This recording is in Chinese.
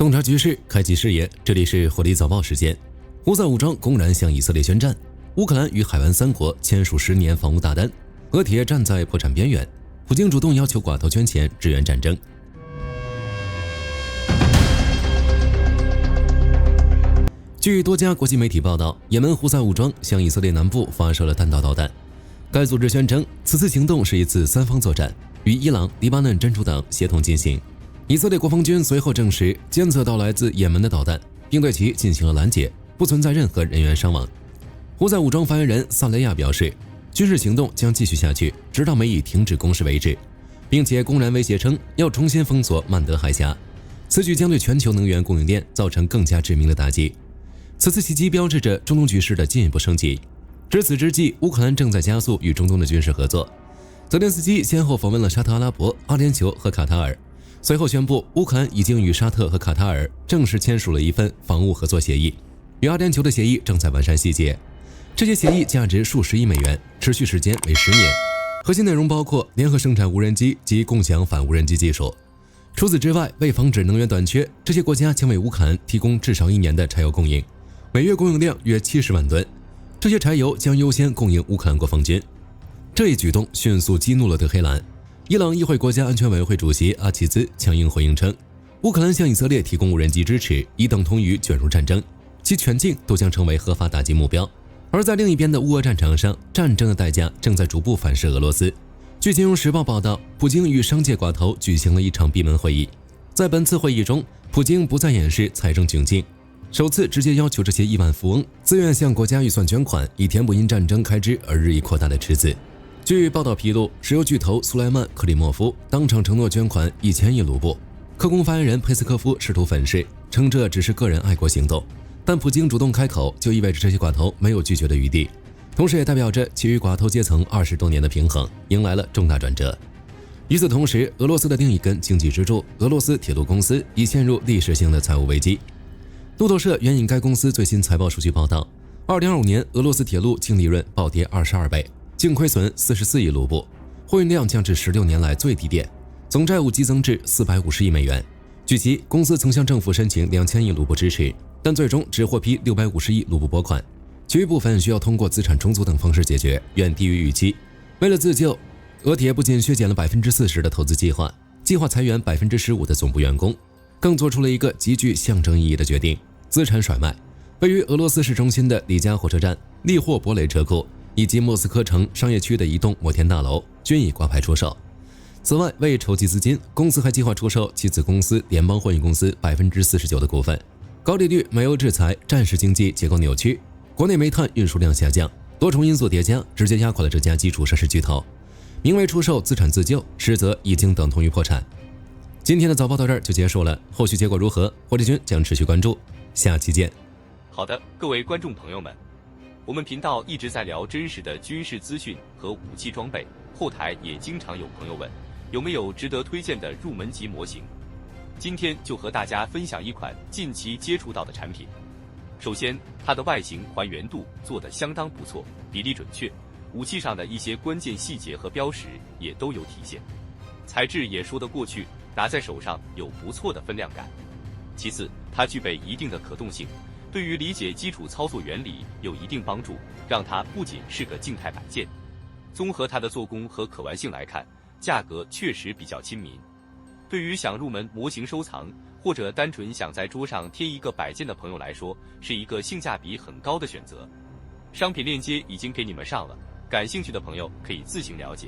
洞察局势，开启视野，这里是火力早报时间。胡塞武装公然向以色列宣战，乌克兰与海湾三国签署10年防务大单，俄铁站在破产边缘，普京主动要求寡头捐钱支援战争。据多家国际媒体报道，也门胡塞武装向以色列南部发射了弹道导弹。该组织宣称，此次行动是一次三方作战，与伊朗、黎巴嫩真主党协同进行。以色列国防军随后证实监测到来自也门的导弹，并对其进行了拦截，不存在任何人员伤亡。胡塞武装发言人萨雷亚表示，军事行动将继续下去，直到美以停止攻势为止，并且公然威胁称要重新封锁曼德海峡，此举将对全球能源供应链造成更加致命的打击。此次袭击标志着中东局势的进一步升级。至此之际，乌克兰正在加速与中东的军事合作。泽连斯基先后访问了沙特阿拉伯、阿联酋和卡塔尔，随后宣布乌克兰已经与沙特和卡塔尔正式签署了一份防务合作协议，与阿联酋的协议正在完善细节。这些协议价值数十亿美元，持续时间为10年，核心内容包括联合生产无人机及共享反无人机技术。除此之外，为防止能源短缺，这些国家将为乌克兰提供至少1年的柴油供应，每月供应量约70万吨。这些柴油将优先供应乌克兰国防军。这一举动迅速激怒了德黑兰。伊朗议会国家安全委员会主席阿齐兹强硬回应称，乌克兰向以色列提供无人机支持，已等同于卷入战争，其全境都将成为合法打击目标。而在另一边的乌俄战场上，战争的代价正在逐步反噬俄罗斯。据《金融时报》报道，普京与商界寡头举行了一场闭门会议。在本次会议中，普京不再掩饰财政窘境，首次直接要求这些亿万富翁自愿向国家预算捐款，以填补因战争开支而日益扩大的赤字。据报道披露，石油巨头苏莱曼·克里莫夫当场承诺捐款1000亿卢布。克宫发言人佩斯科夫试图粉饰，称这只是个人爱国行动，但普京主动开口，就意味着这些寡头没有拒绝的余地，同时也代表着其与寡头阶层20多年的平衡迎来了重大转折。与此同时，俄罗斯的另一根经济支柱俄罗斯铁路公司已陷入历史性的财务危机。路透社援引该公司最新财报数据报道，2025年俄罗斯铁路净利润暴跌22倍，净亏损44亿卢布，货运量降至16年来最低点，总债务激增至450亿美元。据悉，公司曾向政府申请2000亿卢布支持，但最终只获批650亿卢布拨款，其余部分需要通过资产重组等方式解决，远低于预期。为了自救，俄铁不仅削减了40%的投资计划，计划裁员15%的总部员工，更做出了一个极具象征意义的决定：资产甩卖。位于俄罗斯市中心的里加火车站、利霍伯雷车库以及莫斯科城商业区的一栋摩天大楼均已挂牌出售。此外，为筹集资金，公司还计划出售其子公司联邦货运公司49%的股份。高利率、煤油制裁、战时经济结构扭曲，国内煤炭运输量下降，多重因素叠加，直接压垮了这家基础设施巨头。名为出售资产自救，实则已经等同于破产。今天的早报到这儿就结束了，后续结果如何，火力军将持续关注，下期见。好的，各位观众朋友们，我们频道一直在聊真实的军事资讯和武器装备，后台也经常有朋友问，有没有值得推荐的入门级模型？今天就和大家分享一款近期接触到的产品。首先，它的外形还原度做得相当不错，比例准确，武器上的一些关键细节和标识也都有体现，材质也说得过去，拿在手上有不错的分量感。其次，它具备一定的可动性，对于理解基础操作原理有一定帮助，让它不仅是个静态摆件。综合它的做工和可玩性来看，价格确实比较亲民。对于想入门模型收藏，或者单纯想在桌上贴一个摆件的朋友来说，是一个性价比很高的选择。商品链接已经给你们上了，感兴趣的朋友可以自行了解。